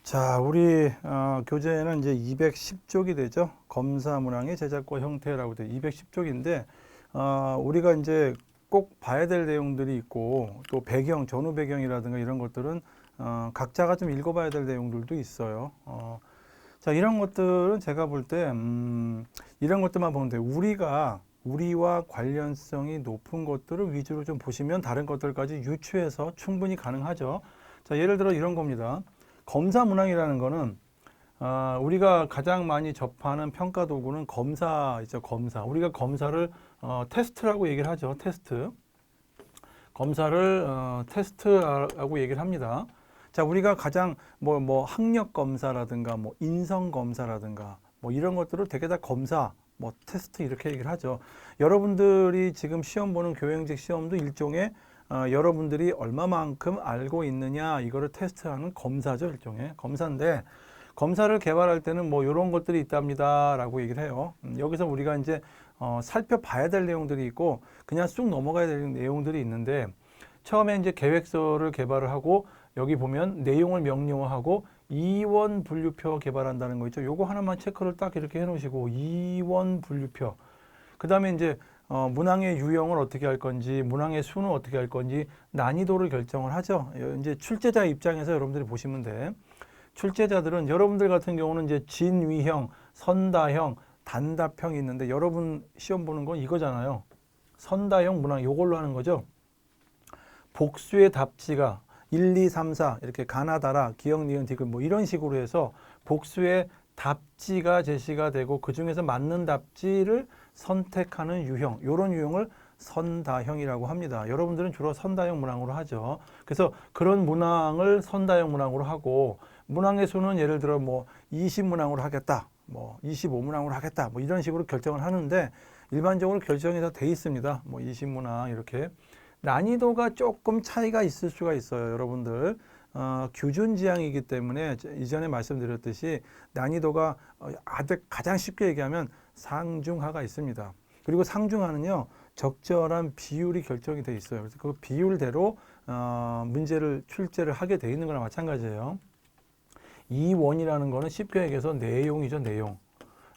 자, 우리 교재는 이제 210쪽이 되죠. 검사 문항의 제작과 형태라고 돼 210쪽인데 우리가 이제 꼭 봐야 될 내용들이 있고 또 배경, 전후 배경이라든가 이런 것들은 각자가 좀 읽어봐야 될 내용들도 있어요. 자, 이런 것들은 제가 볼 때 이런 것들만 보면 돼요. 우리와 관련성이 높은 것들을 위주로 좀 보시면 다른 것들까지 유추해서 충분히 가능하죠. 자, 예를 들어 이런 겁니다. 검사 문항이라는 거는 우리가 가장 많이 접하는 평가 도구는 검사이죠. 검사. 우리가 검사를 테스트라고 얘기를 하죠. 테스트. 검사를 테스트라고 얘기를 합니다. 자, 우리가 가장 뭐 학력 검사라든가 뭐 인성 검사라든가 뭐 이런 것들을 되게 다 검사, 뭐 테스트 이렇게 얘기를 하죠. 여러분들이 지금 시험 보는 교양직 시험도 일종의 여러분들이 얼마만큼 알고 있느냐 이거를 테스트하는 검사죠. 일종의 검사인데 검사를 개발할 때는 뭐 이런 것들이 있답니다 라고 얘기를 해요. 여기서 우리가 이제 살펴봐야 될 내용들이 있고 그냥 쑥 넘어가야 될 내용들이 있는데 처음에 이제 계획서를 개발을 하고 여기 보면 내용을 명료화하고 이원 분류표 개발한다는 거 있죠. 요거 하나만 체크를 딱 이렇게 해 놓으시고 이원 분류표. 그 다음에 이제 문항의 유형을 어떻게 할 건지, 문항의 수는 어떻게 할 건지 난이도를 결정을 하죠. 이제 출제자 입장에서 여러분들이 보시면 돼. 출제자들은 여러분들 같은 경우는 이제 진위형, 선다형, 단답형이 있는데 여러분 시험 보는 건 이거잖아요. 선다형 문항 요걸로 하는 거죠. 복수의 답지가 1, 2, 3, 4 이렇게 가나다라, 기역, 니은, 디귿 뭐 이런 식으로 해서 복수의 답지가 제시가 되고 그 중에서 맞는 답지를 선택하는 유형, 이런 유형을 선다형이라고 합니다. 여러분들은 주로 선다형 문항으로 하죠. 그래서 그런 문항을 선다형 문항으로 하고 문항의 수는 예를 들어 뭐 20문항으로 하겠다, 뭐 25문항으로 하겠다, 뭐 이런 식으로 결정을 하는데 일반적으로 결정이 다 돼 있습니다. 뭐 20문항 이렇게. 난이도가 조금 차이가 있을 수가 있어요. 여러분들 규준 지향이기 때문에 이전에 말씀드렸듯이 난이도가 가장 쉽게 얘기하면 상중하가 있습니다. 그리고 상중하는요 적절한 비율이 결정이 돼 있어요. 그래서 그 비율대로 문제를 출제를 하게 돼 있는 거랑 마찬가지예요. 이원이라는 거는 쉽게 얘기해서 내용이죠.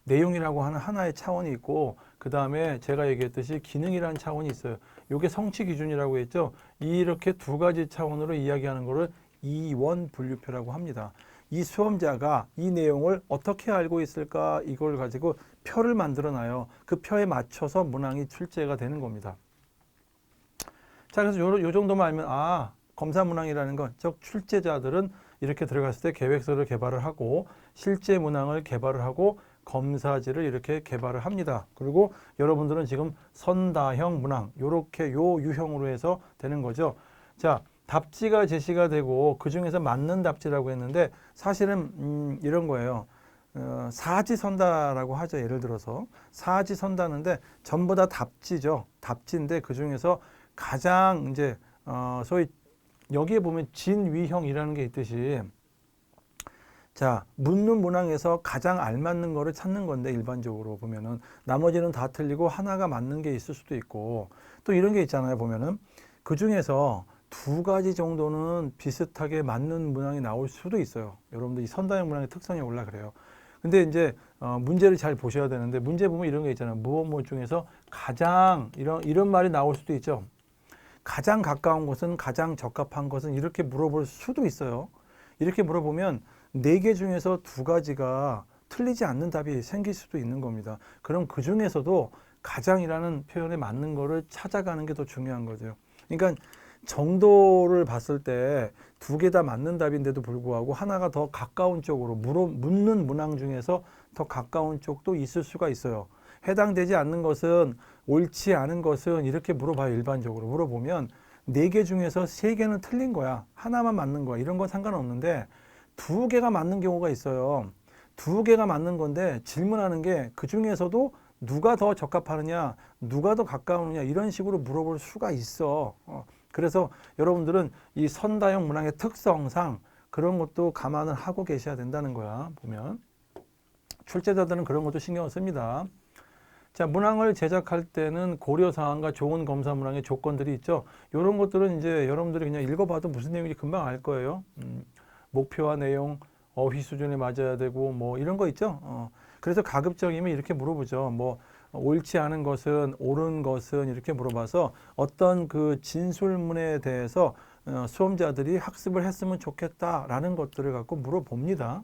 내용이라고 하는 하나의 차원이 있고 그 다음에 제가 얘기했듯이 기능이라는 차원이 있어요. 이게 성취 기준이라고 했죠. 이렇게 두 가지 차원으로 이야기하는 것을 이원 분류표라고 합니다. 이 수험자가 이 내용을 어떻게 알고 있을까 이걸 가지고 표를 만들어 놔요. 그 표에 맞춰서 문항이 출제가 되는 겁니다. 자, 그래서 요 정도만 알면 검사 문항이라는 건 즉 출제자들은 이렇게 들어갔을 때 계획서를 개발을 하고 실제 문항을 개발을 하고 검사지를 이렇게 개발을 합니다. 그리고 여러분들은 지금 선다형 문항 요렇게 요 유형으로 해서 되는 거죠. 답지가 제시가 되고 그 중에서 맞는 답지라고 했는데 사실은 이런 거예요. 사지선다라고 하죠. 예를 들어서 사지선다는데 전부 다 답지죠. 답지인데 그 중에서 가장 이제 소위 여기에 보면 진위형이라는 게 있듯이 자, 묻는 문항에서 가장 알맞는 거를 찾는 건데 일반적으로 보면은 나머지는 다 틀리고 하나가 맞는 게 있을 수도 있고 또 이런 게 있잖아요. 보면은 그 중에서 두 가지 정도는 비슷하게 맞는 문항이 나올 수도 있어요. 여러분들 이 선다형 문항의 특성이 올라 그래요. 근데 이제 문제를 잘 보셔야 되는데 문제 보면 이런 게 있잖아요. 무엇 중에서 가장 이런 말이 나올 수도 있죠. 가장 가까운 것은 가장 적합한 것은 이렇게 물어볼 수도 있어요. 이렇게 물어보면 4개 중에서 2가지가 틀리지 않는 답이 생길 수도 있는 겁니다. 그럼 그 중에서도 가장이라는 표현에 맞는 거를 찾아가는 게 더 중요한 거죠. 그러니까 정도를 봤을 때 2개 다 맞는 답인데도 불구하고 하나가 더 가까운 쪽으로 묻는 문항 중에서 더 가까운 쪽도 있을 수가 있어요. 해당되지 않는 것은 옳지 않은 것은 이렇게 물어봐요. 일반적으로 물어보면 4개 중에서 3개는 틀린 거야. 하나만 맞는 거야. 이런 건 상관없는데 2개가 맞는 경우가 있어요. 2개가 맞는 건데 질문하는 게 그 중에서도 누가 더 적합하느냐, 누가 더 가까우느냐 이런 식으로 물어볼 수가 있어. 그래서 여러분들은 이 선다형 문항의 특성상 그런 것도 감안을 하고 계셔야 된다는 거야. 보면 출제자들은 그런 것도 신경을 씁니다. 자, 문항을 제작할 때는 고려사항과 좋은 검사 문항의 조건들이 있죠. 이런 것들은 이제 여러분들이 그냥 읽어봐도 무슨 내용인지 금방 알 거예요. 목표와 내용, 어휘 수준에 맞아야 되고 뭐 이런 거 있죠. 그래서 가급적이면 이렇게 물어보죠. 뭐 옳지 않은 것은 옳은 것은 이렇게 물어봐서 어떤 그 진술문에 대해서 수험자들이 학습을 했으면 좋겠다라는 것들을 갖고 물어봅니다.